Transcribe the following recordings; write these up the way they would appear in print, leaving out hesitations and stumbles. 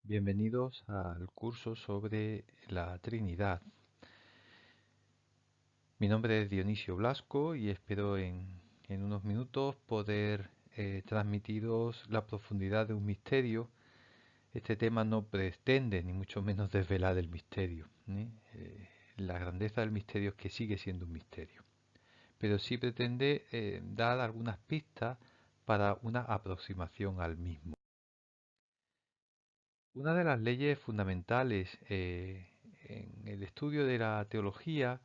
Bienvenidos al curso sobre la Trinidad. Mi nombre es Dionisio Blasco y espero en unos minutos poder transmitiros la profundidad de un misterio. Este tema no pretende ni mucho menos desvelar el misterio, ¿eh? La grandeza del misterio es que sigue siendo un misterio, pero sí pretende dar algunas pistas para una aproximación al mismo. Una de las leyes fundamentales en el estudio de la teología,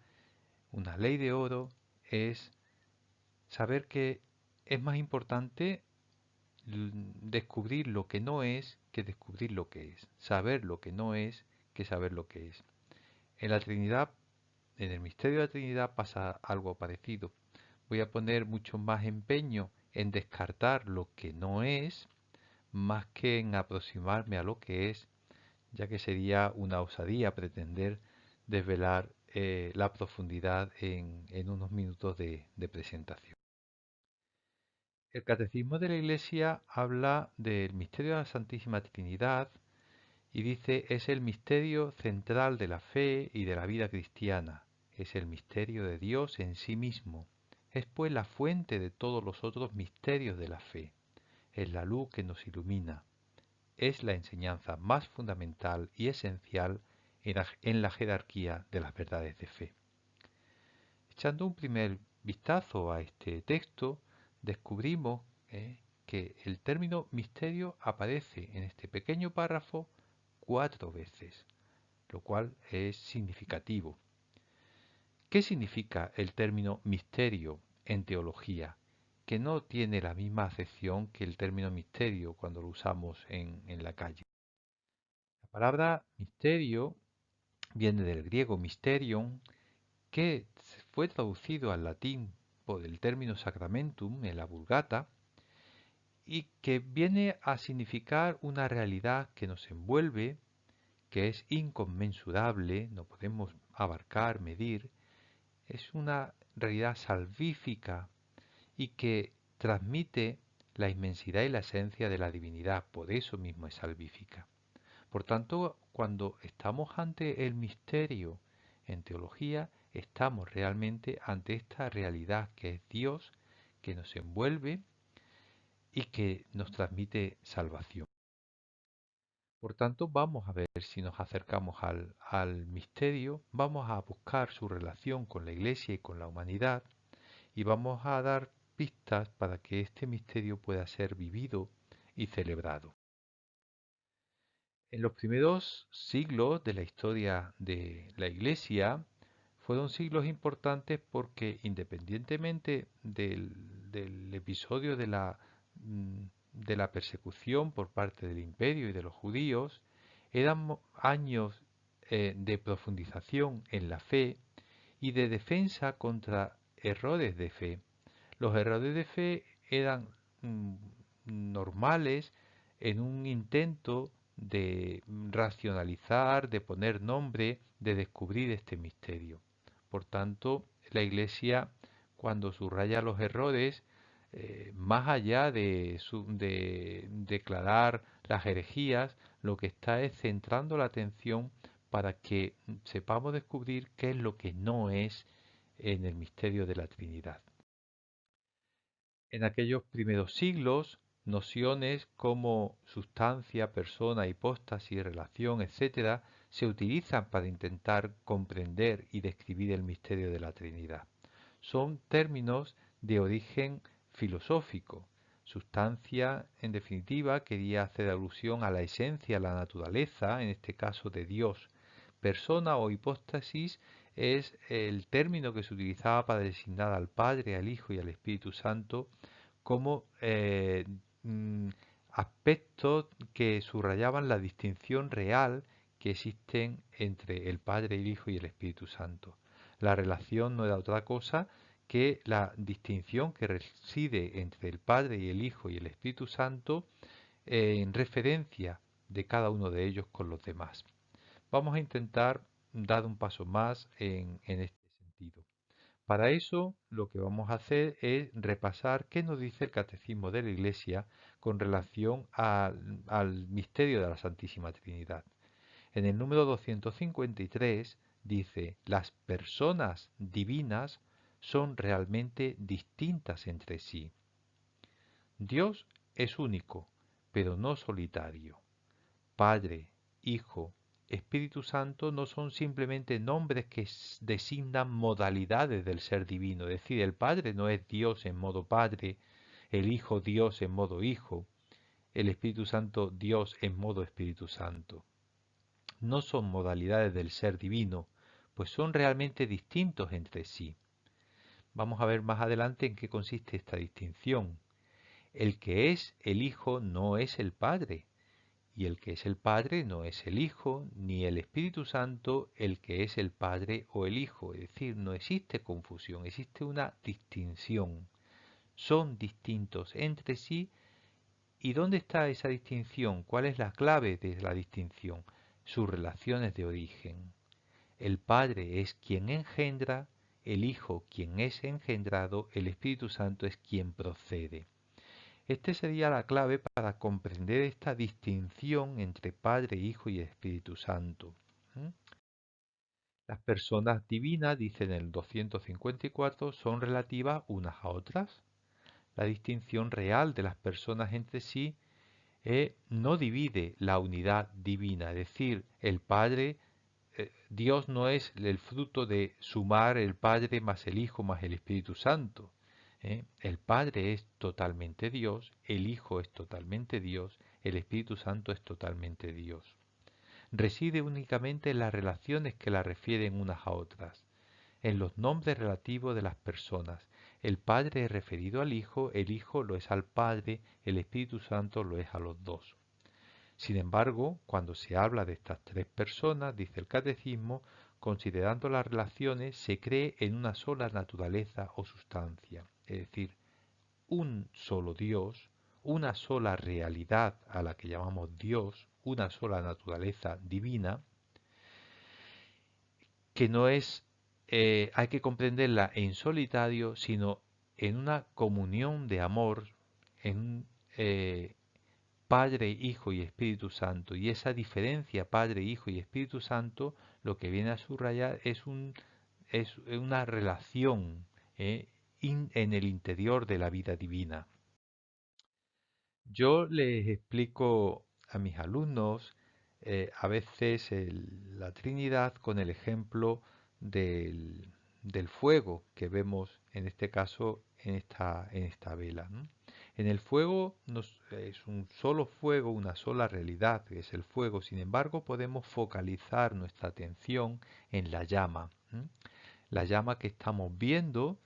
una ley de oro, es saber que es más importante descubrir lo que no es que descubrir lo que es, saber lo que no es que saber lo que es. En la Trinidad, en el misterio de la Trinidad pasa algo parecido. Voy a poner mucho más empeño en descartar lo que no es, más que en aproximarme a lo que es, ya que sería una osadía pretender desvelar la profundidad en unos minutos de presentación. El Catecismo de la Iglesia habla del misterio de la Santísima Trinidad y dice es el misterio central de la fe y de la vida cristiana, es el misterio de Dios en sí mismo, es pues la fuente de todos los otros misterios de la fe, es la luz que nos ilumina, es la enseñanza más fundamental y esencial en la jerarquía de las verdades de fe. Echando un primer vistazo a este texto, descubrimos que el término misterio aparece en este pequeño párrafo 4 veces, lo cual es significativo. ¿Qué significa el término misterio en teología? Que no tiene la misma acepción que el término misterio cuando lo usamos en la calle. La palabra misterio viene del griego mysterion, que fue traducido al latín por el término sacramentum en la Vulgata y que viene a significar una realidad que nos envuelve, que es inconmensurable, no podemos abarcar, medir, es una realidad salvífica y que transmite la inmensidad y la esencia de la divinidad, por eso mismo es salvífica. Por tanto, cuando estamos ante el misterio en teología, estamos realmente ante esta realidad que es Dios, que nos envuelve y que nos transmite salvación. Por tanto, vamos a ver si nos acercamos al misterio, vamos a buscar su relación con la Iglesia y con la humanidad y vamos a dar pistas para que este misterio pueda ser vivido y celebrado. En los primeros siglos de la historia de la Iglesia fueron siglos importantes porque independientemente del episodio mm, de la persecución por parte del imperio y de los judíos, eran años de profundización en la fe y de defensa contra errores de fe. Los errores de fe eran mm, normales en un intento de racionalizar, de poner nombre, de descubrir este misterio. Por tanto, la Iglesia, cuando subraya los errores, más allá de declarar las herejías, lo que está es centrando la atención para que sepamos descubrir qué es lo que no es en el misterio de la Trinidad. En aquellos primeros siglos, nociones como sustancia, persona, hipóstasis, relación, etcétera, se utilizan para intentar comprender y describir el misterio de la Trinidad. Son términos de origen filosófico. Sustancia, en definitiva, quería hacer alusión a la esencia, a la naturaleza, en este caso de Dios. Persona o hipóstasis es el término que se utilizaba para designar al Padre, al Hijo y al Espíritu Santo como mm, aspectos que subrayaban la distinción real que existen entre el Padre, el Hijo y el Espíritu Santo. La relación no era otra cosa que la distinción que reside entre el Padre y el Hijo y el Espíritu Santo en referencia de cada uno de ellos con los demás. Vamos a intentar dar un paso más en este sentido. Para eso lo que vamos a hacer es repasar qué nos dice el Catecismo de la Iglesia con relación al misterio de la Santísima Trinidad. En el número 253 dice, las personas divinas son realmente distintas entre sí. Dios es único, pero no solitario. Padre, Hijo, Espíritu Santo no son simplemente nombres que designan modalidades del ser divino. Es decir, el Padre no es Dios en modo Padre, el Hijo Dios en modo Hijo, el Espíritu Santo Dios en modo Espíritu Santo. No son modalidades del ser divino, pues son realmente distintos entre sí. Vamos a ver más adelante en qué consiste esta distinción. El que es el Hijo no es el Padre, y el que es el Padre no es el Hijo, ni el Espíritu Santo el que es el Padre o el Hijo. Es decir, no existe confusión, existe una distinción. Son distintos entre sí. ¿Y dónde está esa distinción? ¿Cuál es la clave de la distinción? Sus relaciones de origen. El Padre es quien engendra, el Hijo quien es engendrado, el Espíritu Santo es quien procede. Esta sería la clave para comprender esta distinción entre Padre, Hijo y Espíritu Santo. ¿Mm? Las personas divinas, dice en el 254, son relativas unas a otras. La distinción real de las personas entre sí no divide la unidad divina, es decir, el Padre, Dios no es el fruto de sumar el Padre más el Hijo más el Espíritu Santo. El Padre es totalmente Dios, el Hijo es totalmente Dios, el Espíritu Santo es totalmente Dios. Reside únicamente en las relaciones que la refieren unas a otras, en los nombres relativos de las personas. El Padre es referido al Hijo, el Hijo lo es al Padre, el Espíritu Santo lo es a los dos. Sin embargo, cuando se habla de estas tres personas, dice el Catecismo, considerando las relaciones, se cree en una sola naturaleza o sustancia, es decir, un solo Dios, una sola realidad a la que llamamos Dios, una sola naturaleza divina, que no es, hay que comprenderla en solitario, sino en una comunión de amor, en Padre, Hijo y Espíritu Santo. Y esa diferencia Padre, Hijo y Espíritu Santo lo que viene a subrayar es una relación en el interior de la vida divina. Yo les explico a mis alumnos a veces la Trinidad con el ejemplo del fuego que vemos en este caso en esta vela, ¿no? En el fuego es un solo fuego, una sola realidad, que es el fuego. Sin embargo, podemos focalizar nuestra atención en la llama. La llama que estamos viendo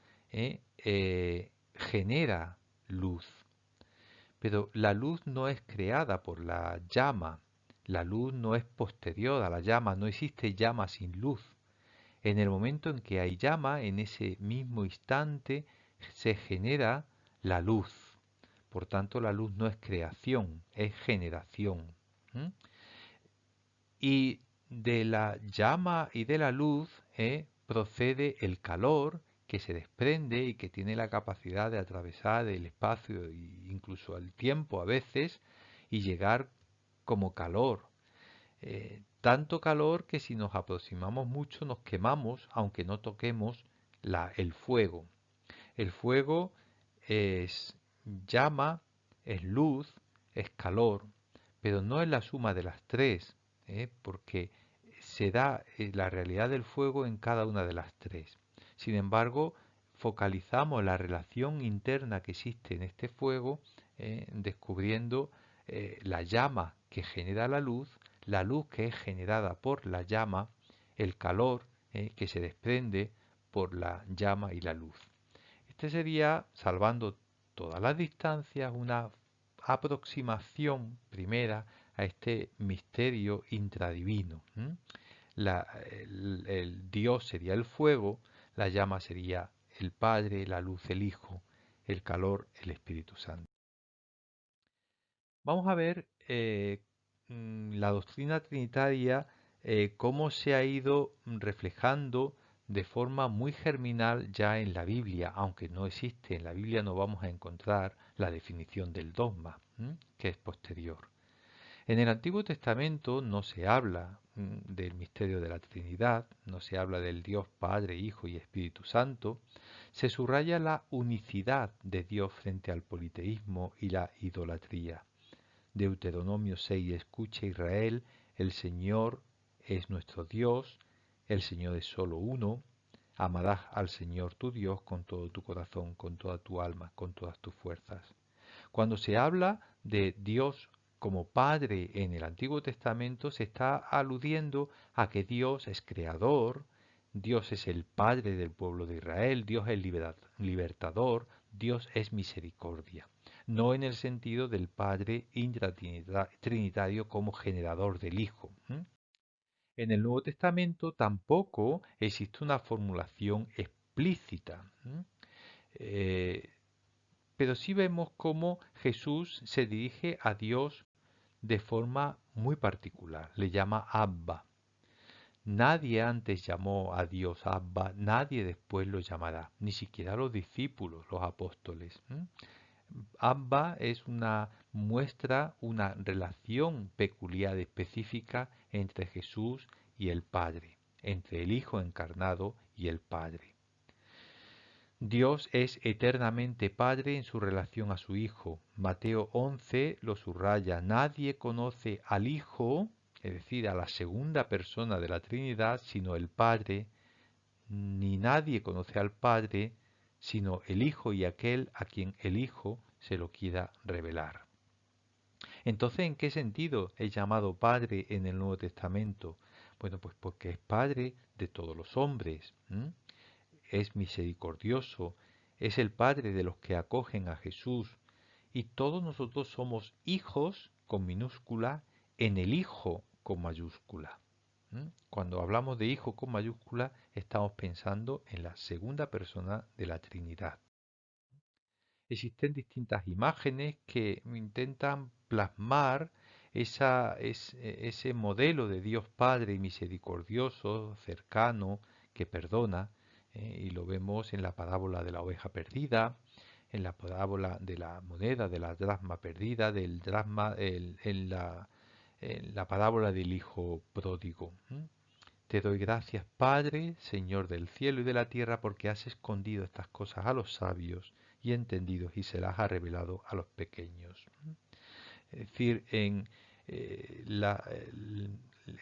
genera luz. Pero la luz no es creada por la llama, la luz no es posterior a la llama, no existe llama sin luz. En el momento en que hay llama, en ese mismo instante se genera la luz. Por tanto, la luz no es creación, es generación. ¿Mm? Y de la llama y de la luz procede el calor que se desprende y que tiene la capacidad de atravesar el espacio e incluso el tiempo a veces y llegar como calor. Tanto calor que si nos aproximamos mucho nos quemamos aunque no toquemos el fuego. El fuego es llama, es luz, es calor, pero no es la suma de las tres, porque se da la realidad del fuego en cada una de las tres. Sin embargo, focalizamos la relación interna que existe en este fuego, descubriendo la llama que genera la luz que es generada por la llama, el calor que se desprende por la llama y la luz. Este sería, salvando todas las distancias, una aproximación primera a este misterio intradivino. El Dios sería el fuego, la llama sería el Padre, la luz el Hijo, el calor el Espíritu Santo. Vamos a ver la doctrina trinitaria, cómo se ha ido reflejando de forma muy germinal ya en la Biblia, aunque no existe en la Biblia, no vamos a encontrar la definición del dogma, que es posterior. En el Antiguo Testamento no se habla del misterio de la Trinidad, no se habla del Dios Padre, Hijo y Espíritu Santo, se subraya la unicidad de Dios frente al politeísmo y la idolatría. Deuteronomio 6: Escucha Israel, el Señor es nuestro Dios, el Señor es solo uno, amarás al Señor tu Dios con todo tu corazón, con toda tu alma, con todas tus fuerzas. Cuando se habla de Dios como Padre en el Antiguo Testamento, se está aludiendo a que Dios es creador, Dios es el Padre del pueblo de Israel, Dios es libertador, Dios es misericordia. No en el sentido del Padre intratrinitario como generador del Hijo. En el Nuevo Testamento tampoco existe una formulación explícita. Eh, pero sí vemos cómo Jesús se dirige a Dios de forma muy particular. Le llama Abba. Nadie antes llamó a Dios Abba, nadie después lo llamará, ni siquiera los discípulos, los apóstoles. Abba es una muestra, una relación peculiar, específica entre Jesús y el Padre, entre el Hijo encarnado y el Padre. Dios es eternamente Padre en su relación a su Hijo. Mateo 11 lo subraya. Nadie conoce al Hijo, es decir, a la segunda persona de la Trinidad, sino el Padre, ni nadie conoce al Padre, sino el Hijo y aquel a quien el Hijo se lo quiera revelar. Entonces, ¿en qué sentido es llamado Padre en el Nuevo Testamento? Bueno, pues porque es Padre de todos los hombres. Es misericordioso, es el Padre de los que acogen a Jesús, y todos nosotros somos hijos con minúscula en el Hijo con mayúscula. Cuando hablamos de Hijo con mayúscula, estamos pensando en la segunda persona de la Trinidad. Existen distintas imágenes que intentan plasmar ese modelo de Dios Padre misericordioso, cercano, que perdona, y lo vemos en la parábola de la oveja perdida, en la parábola de la moneda, de la dracma perdida, del dracma, en la parábola del hijo pródigo. Te doy gracias, Padre, Señor del cielo y de la tierra, porque has escondido estas cosas a los sabios y entendidos y se las has revelado a los pequeños. Es decir, en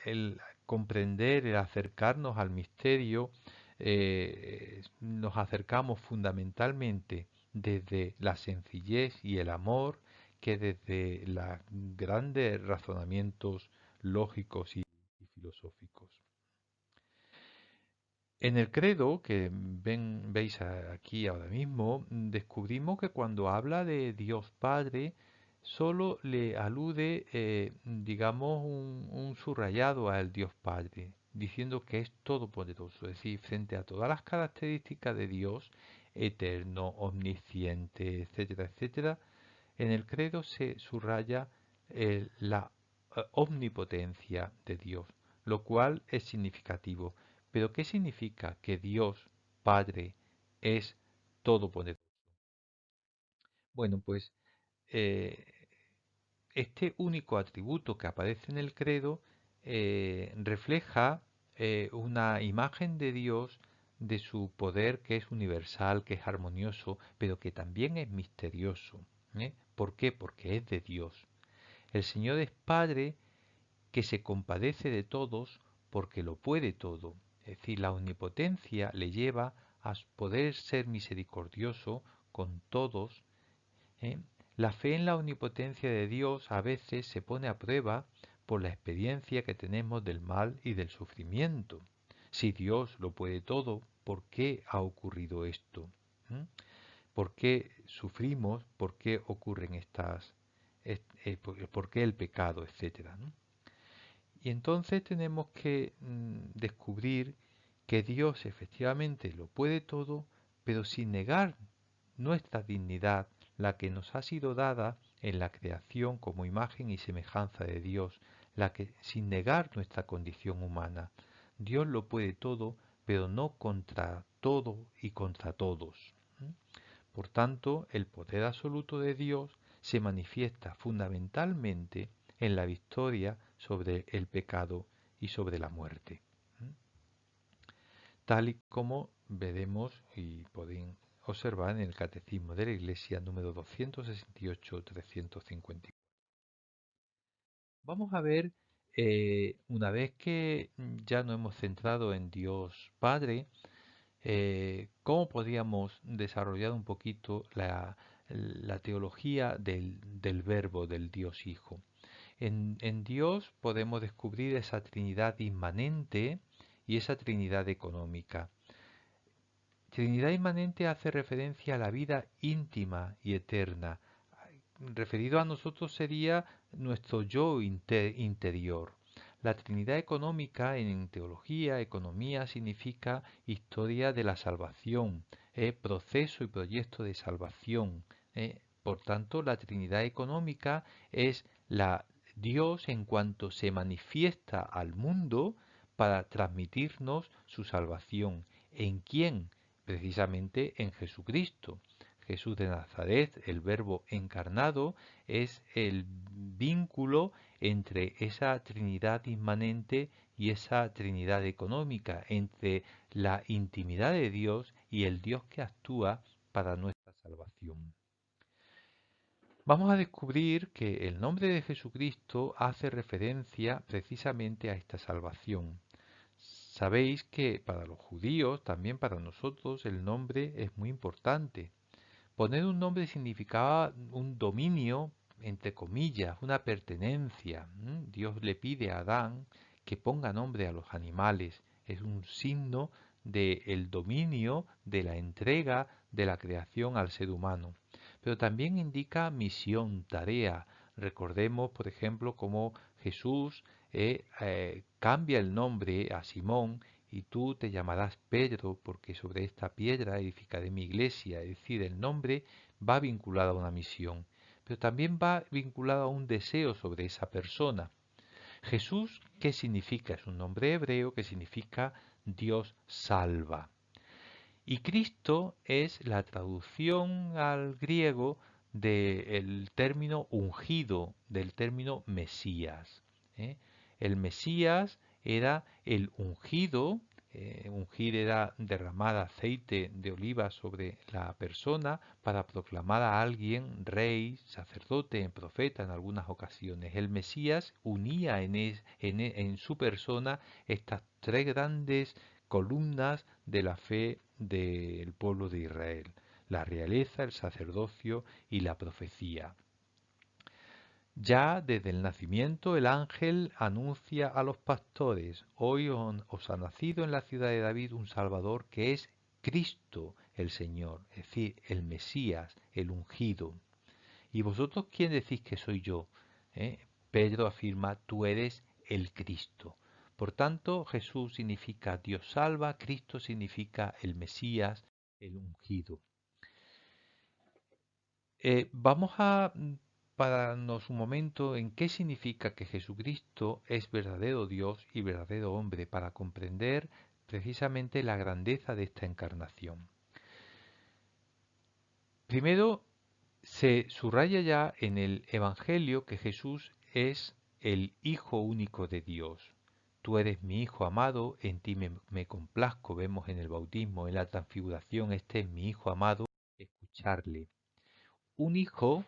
el comprender, el acercarnos al misterio, nos acercamos fundamentalmente desde la sencillez y el amor que desde los grandes razonamientos lógicos y filosóficos. En el credo que veis aquí ahora mismo, descubrimos que cuando habla de Dios Padre, solo le alude, digamos, un subrayado al Dios Padre, diciendo que es todopoderoso, es decir, frente a todas las características de Dios, eterno, omnisciente, etcétera, etcétera, en el credo se subraya la omnipotencia de Dios, lo cual es significativo. Pero ¿qué significa que Dios Padre es todopoderoso? Bueno, pues eh, este único atributo que aparece en el credo refleja una imagen de Dios, de su poder que es universal, que es armonioso, pero que también es misterioso. ¿Por qué? Porque es de Dios. El Señor es Padre que se compadece de todos porque lo puede todo. Es decir, la omnipotencia le lleva a poder ser misericordioso con todos. ¿eh? La fe en la omnipotencia de Dios a veces se pone a prueba por la experiencia que tenemos del mal y del sufrimiento. Si Dios lo puede todo, ¿por qué ha ocurrido esto? ¿Por qué sufrimos? ¿Por qué ocurren por qué el pecado, etcétera? Y entonces tenemos que descubrir que Dios efectivamente lo puede todo, pero sin negar nuestra dignidad, la que nos ha sido dada en la creación como imagen y semejanza de Dios, la que sin negar nuestra condición humana. Dios lo puede todo, pero no contra todo y contra todos. Por tanto, el poder absoluto de Dios se manifiesta fundamentalmente en la victoria sobre el pecado y sobre la muerte, tal y como veremos y pueden observar en el Catecismo de la Iglesia número 268-354. Vamos a ver, una vez que ya nos hemos centrado en Dios Padre, cómo podríamos desarrollar un poquito la teología del verbo del Dios Hijo. En Dios podemos descubrir esa Trinidad inmanente y esa Trinidad económica. Trinidad inmanente hace referencia a la vida íntima y eterna. Referido a nosotros sería nuestro yo interior. La Trinidad económica en teología, economía, significa historia de la salvación, proceso y proyecto de salvación. Por tanto, la Trinidad económica es la Dios en cuanto se manifiesta al mundo para transmitirnos su salvación. ¿En quién? Precisamente en Jesucristo. Jesús de Nazaret, el Verbo encarnado, es el vínculo entre esa Trinidad inmanente y esa Trinidad económica, entre la intimidad de Dios y el Dios que actúa para nuestra salvación. Vamos a descubrir que el nombre de Jesucristo hace referencia precisamente a esta salvación. Sabéis que para los judíos, también para nosotros, el nombre es muy importante. Poner un nombre significaba un dominio, entre comillas, una pertenencia. Dios le pide a Adán que ponga nombre a los animales. Es un signo del dominio, de la entrega de la creación al ser humano. Pero también indica misión, tarea. Recordemos, por ejemplo, cómo Jesús cambia el nombre a Simón y tú te llamarás Pedro, porque sobre esta piedra edificaré mi iglesia. Es decir, el nombre va vinculado a una misión, pero también va vinculado a un deseo sobre esa persona. Jesús, ¿qué significa? Es un nombre hebreo que significa Dios salva. Y Cristo es la traducción al griego del término ungido, del término Mesías. ¿eh? El Mesías era el ungido, ungir era derramar aceite de oliva sobre la persona para proclamar a alguien rey, sacerdote, profeta en algunas ocasiones. El Mesías unía en su persona estas tres grandes columnas de la fe del pueblo de Israel: la realeza, el sacerdocio y la profecía. Ya desde el nacimiento el ángel anuncia a los pastores: hoy os ha nacido en la ciudad de David un Salvador que es Cristo el Señor, es decir, el Mesías, el ungido. ¿Y vosotros quién decís que soy yo? Pedro afirma: tú eres el Cristo. Por tanto, Jesús significa Dios salva, Cristo significa el Mesías, el ungido. Vamos a pararnos un momento en qué significa que Jesucristo es verdadero Dios y verdadero hombre para comprender precisamente la grandeza de esta encarnación. Primero, se subraya ya en el Evangelio que Jesús es el Hijo único de Dios. Tú eres mi Hijo amado, en ti me complazco. Vemos en el bautismo, en la transfiguración: este es mi Hijo amado, escucharle. Un Hijo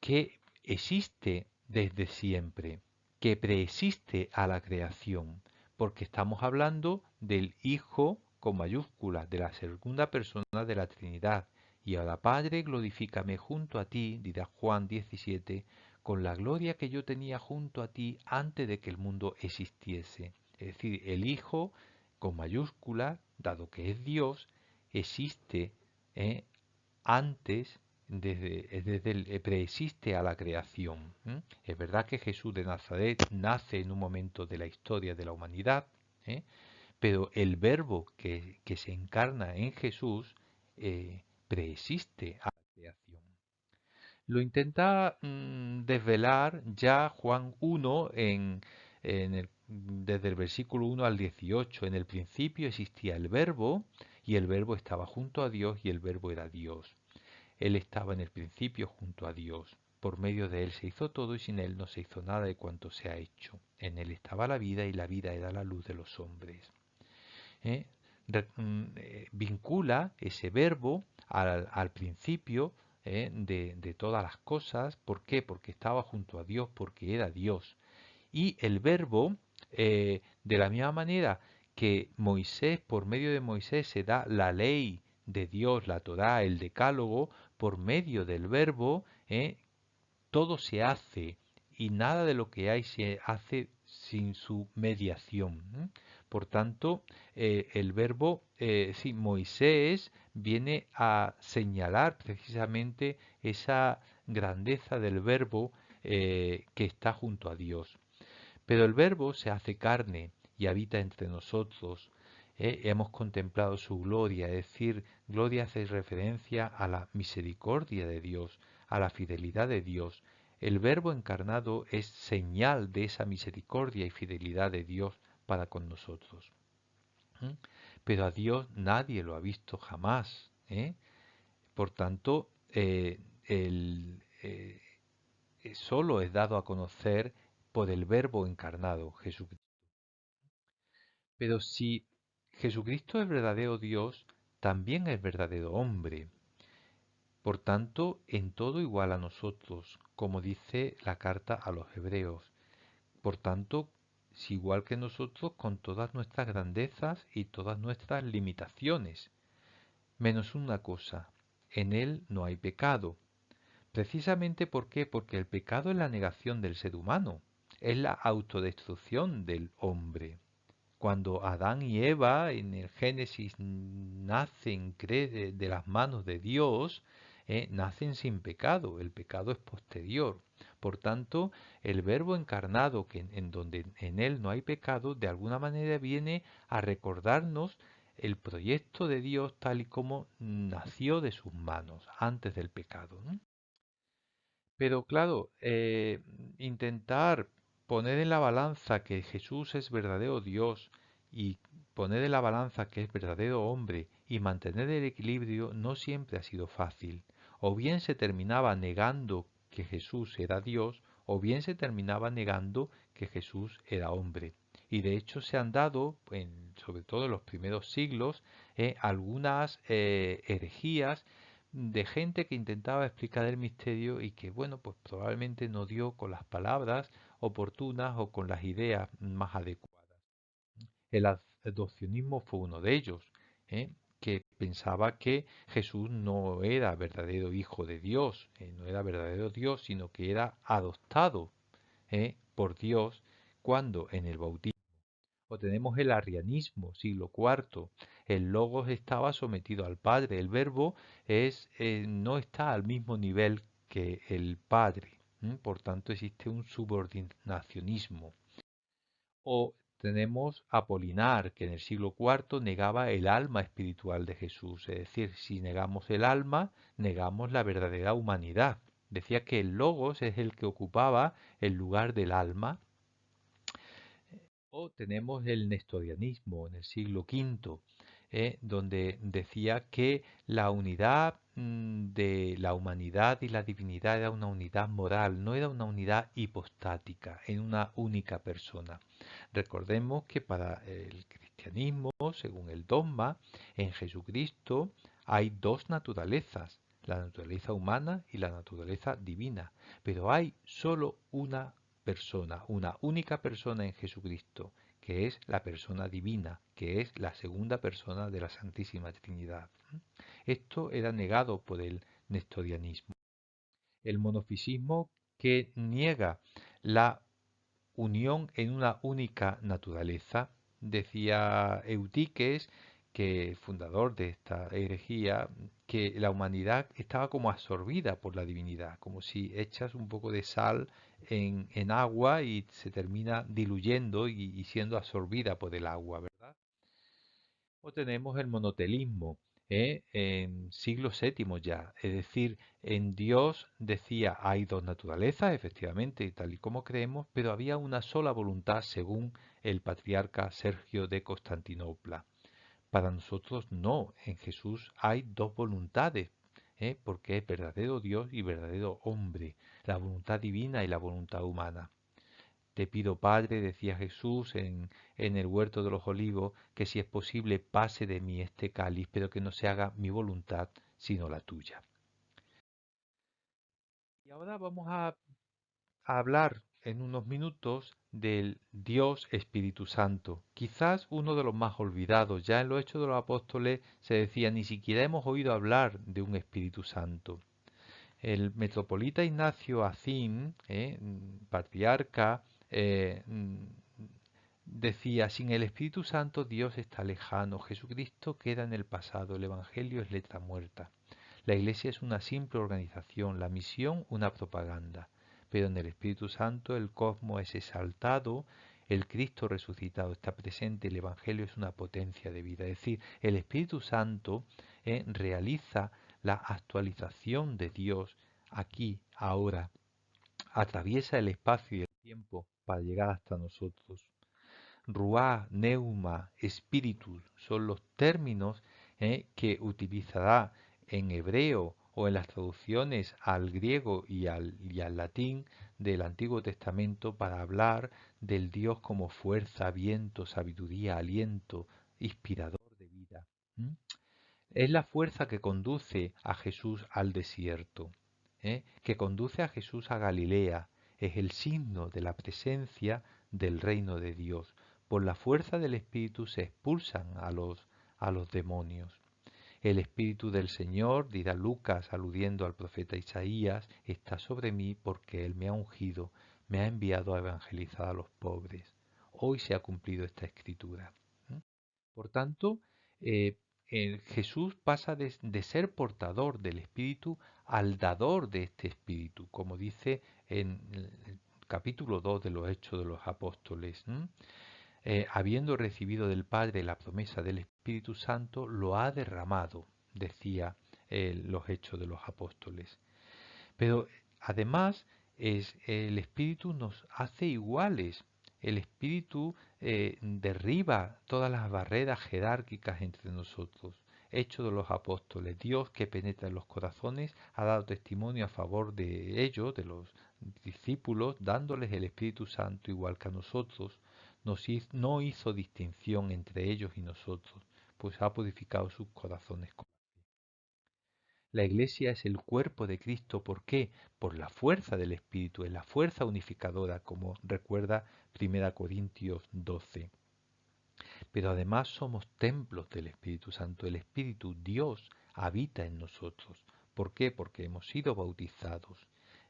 que existe desde siempre, que preexiste a la creación, porque estamos hablando del Hijo con mayúsculas, de la segunda persona de la Trinidad. Y ahora, Padre, glorifícame junto a ti, dirá Juan 17, con la gloria que yo tenía junto a ti antes de que el mundo existiese. Es decir, el Hijo con mayúsculas, dado que es Dios, existe antes, preexiste a la creación. Es verdad que Jesús de Nazaret nace en un momento de la historia de la humanidad, ¿eh? Pero el verbo que se encarna en Jesús preexiste a la creación. Lo intenta desvelar ya Juan 1 en desde el versículo 1 al 18. En el principio existía el Verbo y el Verbo estaba junto a Dios y el Verbo era Dios. Él estaba en el principio junto a Dios. Por medio de él se hizo todo y sin él no se hizo nada de cuanto se ha hecho. En él estaba la vida y la vida era la luz de los hombres. ¿Eh? Vincula ese verbo al principio de todas las cosas. ¿Por qué? Porque estaba junto a Dios, porque era Dios. Y el verbo, de la misma manera que Moisés, por medio de Moisés se da la ley de Dios, la Torá, el decálogo, por medio del verbo, todo se hace y nada de lo que hay se hace sin su mediación. Por tanto, el verbo, sí, Moisés viene a señalar precisamente esa grandeza del verbo que está junto a Dios. Pero el Verbo se hace carne y habita entre nosotros. Hemos contemplado su gloria, es decir, gloria hace referencia a la misericordia de Dios, a la fidelidad de Dios. El Verbo encarnado es señal de esa misericordia y fidelidad de Dios para con nosotros. ¿Mm? Pero a Dios nadie lo ha visto jamás. Por tanto, solo es dado a conocer por el Verbo encarnado, Jesucristo. Pero si Jesucristo es verdadero Dios, también es verdadero hombre. Por tanto, en todo igual a nosotros, como dice la carta a los hebreos. Por tanto, es igual que nosotros con todas nuestras grandezas y todas nuestras limitaciones. Menos una cosa, en él no hay pecado. Precisamente ¿por qué? Porque el pecado es la negación del ser humano, es la autodestrucción del hombre. Cuando Adán y Eva en el Génesis nacen de las manos de Dios, nacen sin pecado, el pecado es posterior. Por tanto, el Verbo encarnado, en donde en él no hay pecado, de alguna manera viene a recordarnos el proyecto de Dios tal y como nació de sus manos antes del pecado, ¿no? Pero claro, intentar poner en la balanza que Jesús es verdadero Dios y poner en la balanza que es verdadero hombre y mantener el equilibrio no siempre ha sido fácil. O bien se terminaba negando que Jesús era Dios, o bien se terminaba negando que Jesús era hombre. Y de hecho se han dado, sobre todo en los primeros siglos, algunas herejías de gente que intentaba explicar el misterio y que, bueno, pues probablemente no dio con las palabras oportunas o con las ideas más adecuadas. El adopcionismo fue uno de ellos, ¿eh? Que pensaba que Jesús no era verdadero hijo de Dios, no era verdadero Dios, sino que era adoptado, por Dios cuando en el bautismo. O tenemos el arrianismo, siglo IV. El logos estaba sometido al Padre. El verbo no está al mismo nivel que el Padre. Por tanto, existe un subordinacionismo. O tenemos Apolinar, que en el siglo IV negaba el alma espiritual de Jesús. Es decir, si negamos el alma, negamos la verdadera humanidad. Decía que el logos es el que ocupaba el lugar del alma. O tenemos el nestorianismo en el siglo V, donde decía que la unidad de la humanidad y la divinidad era una unidad moral, no era una unidad hipostática en una única persona. Recordemos que para el cristianismo, según el dogma, en Jesucristo hay dos naturalezas, la naturaleza humana y la naturaleza divina, pero hay solo una persona, una única persona en Jesucristo, que es la persona divina, que es la segunda persona de la Santísima Trinidad. Esto era negado por el nestorianismo. El monofisismo, que niega la unión en una única naturaleza. Decía Eutiques, que fundador de esta herejía, que la humanidad estaba como absorbida por la divinidad, como si echas un poco de sal en agua y se termina diluyendo y siendo absorbida por el agua, ¿verdad? O tenemos el monotelismo, en siglo VII ya. Es decir, en Dios decía, hay dos naturalezas, efectivamente, tal y como creemos, pero había una sola voluntad según el patriarca Sergio de Constantinopla. Para nosotros no, en Jesús hay dos voluntades, porque es verdadero Dios y verdadero hombre, la voluntad divina y la voluntad humana. Te pido, Padre, decía Jesús en el huerto de los olivos, que si es posible pase de mí este cáliz, pero que no se haga mi voluntad, sino la tuya. Y ahora vamos a hablar en unos minutos del Dios Espíritu Santo, quizás uno de los más olvidados. Ya en los Hechos de los Apóstoles se decía, ni siquiera hemos oído hablar de un Espíritu Santo. El metropolita Ignacio Azim, patriarca, decía, sin el Espíritu Santo Dios está lejano, Jesucristo queda en el pasado, el Evangelio es letra muerta. La Iglesia es una simple organización, la misión una propaganda, pero en el Espíritu Santo el cosmos es exaltado, el Cristo resucitado está presente, el Evangelio es una potencia de vida. Es decir, el Espíritu Santo realiza la actualización de Dios aquí, ahora, atraviesa el espacio y el tiempo para llegar hasta nosotros. Ruá, neuma, espíritu son los términos que utilizará en hebreo o en las traducciones al griego y al latín del Antiguo Testamento para hablar del Dios como fuerza, viento, sabiduría, aliento, inspirador de vida. ¿m? Es la fuerza que conduce a Jesús al desierto, que conduce a Jesús a Galilea. Es el signo de la presencia del reino de Dios. Por la fuerza del Espíritu se expulsan a los demonios. El Espíritu del Señor, dirá Lucas aludiendo al profeta Isaías, está sobre mí porque Él me ha ungido, me ha enviado a evangelizar a los pobres. Hoy se ha cumplido esta escritura. Por tanto, eh, Jesús pasa de ser portador del Espíritu al dador de este Espíritu, como dice en el capítulo 2 de los Hechos de los Apóstoles. Habiendo recibido del Padre la promesa del Espíritu Santo, lo ha derramado, decía los Hechos de los Apóstoles. Pero además el Espíritu nos hace iguales. El Espíritu derriba todas las barreras jerárquicas entre nosotros. Hecho de los apóstoles, Dios que penetra en los corazones ha dado testimonio a favor de ellos, de los discípulos, dándoles el Espíritu Santo igual que a nosotros. No hizo distinción entre ellos y nosotros, pues ha purificado sus corazones. La Iglesia es el cuerpo de Cristo. ¿Por qué? Por la fuerza del Espíritu, es la fuerza unificadora, como recuerda 1 Corintios 12. Pero además somos templos del Espíritu Santo. El Espíritu, Dios, habita en nosotros. ¿Por qué? Porque hemos sido bautizados.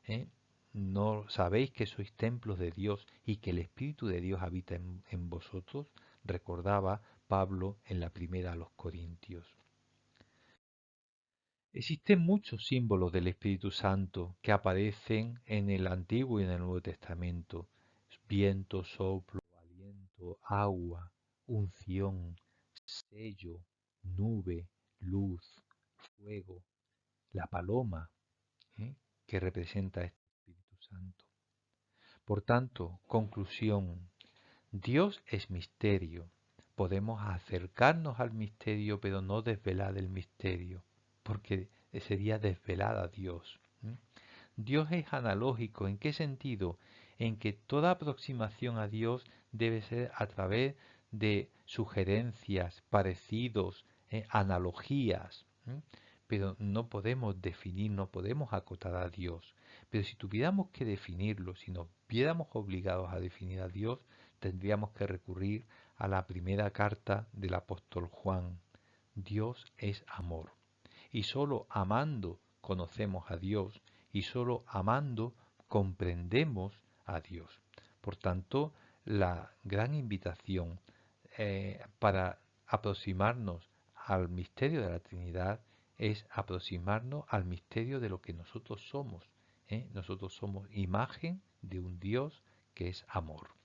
¿eh? ¿No sabéis que sois templos de Dios y que el Espíritu de Dios habita en vosotros? Recordaba Pablo en la primera a los Corintios. Existen muchos símbolos del Espíritu Santo que aparecen en el Antiguo y en el Nuevo Testamento. Viento, soplo, aliento, agua, unción, sello, nube, luz, fuego, la paloma, ¿eh? que representa a este Espíritu Santo. Por tanto, conclusión, Dios es misterio. Podemos acercarnos al misterio, pero no desvelar el misterio, porque sería desvelar a Dios. Dios es analógico. ¿En qué sentido? En que toda aproximación a Dios debe ser a través de sugerencias, parecidos, analogías. Pero no podemos definir, no podemos acotar a Dios. Pero si tuviéramos que definirlo, si nos viéramos obligados a definir a Dios, tendríamos que recurrir a la primera carta del apóstol Juan. Dios es amor. Y sólo amando conocemos a Dios y sólo amando comprendemos a Dios. Por tanto, la gran invitación para aproximarnos al misterio de la Trinidad es aproximarnos al misterio de lo que nosotros somos. Nosotros somos imagen de un Dios que es amor.